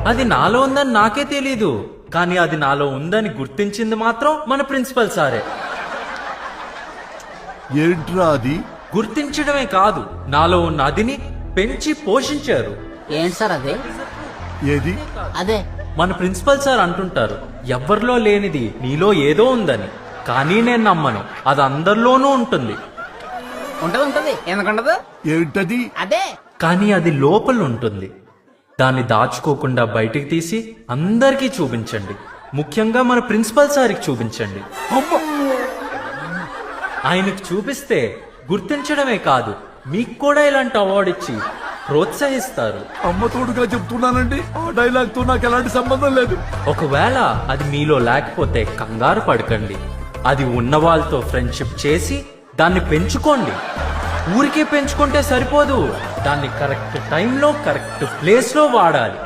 అది నాలో ఉందని నాకే తెలీదు, కానీ అది నాలో ఉందని గుర్తించింది మాత్రం మన ప్రిన్సిపల్ సారే. ఏంట్రా అది? గుర్తించడమే కాదు, నాలో ఉన్న అదిని పెంచి పోషించారు. ఏంటి సార్ అది? ఏది? అదే మన ప్రిన్సిపల్ సార్ అంటుంటారు, ఎవ్వరిలో లేనిది నీలో ఏదో ఉందని. కానీ నేను నమ్మను, అది అందరిలోనూ ఉంటుంది. ఉంటది ఎందుకుంటదు? ఏంటది? అదే కానీ అది లోపల ఉంటుంది. దాన్ని దాచుకోకుండా బయటికి తీసి అందరికీ చూపించండి. ముఖ్యంగా మన ప్రిన్సిపల్ సార్కి చూపించండి. ఆయనకు చూపిస్తే గుర్తించడమే కాదు, మీకు కూడా ఇలాంటి అవార్డు ఇచ్చి ప్రోత్సహిస్తారు. అమ్మ తోడుగా చెప్తున్నానండి, ఆ డైలాగ్ తో నాకు ఎలాంటి సంబంధం లేదు. ఒకవేళ అది మీలో లేకపోతే కంగారు పడకండి. అది ఉన్న వాళ్ళతో ఫ్రెండ్షిప్ చేసి దాన్ని పెంచుకోండి. ఊరికే పెంచుకుంటే సరిపోదు, దాన్ని కరెక్ట్ టైంలో కరెక్ట్ ప్లేస్లో వాడాలి.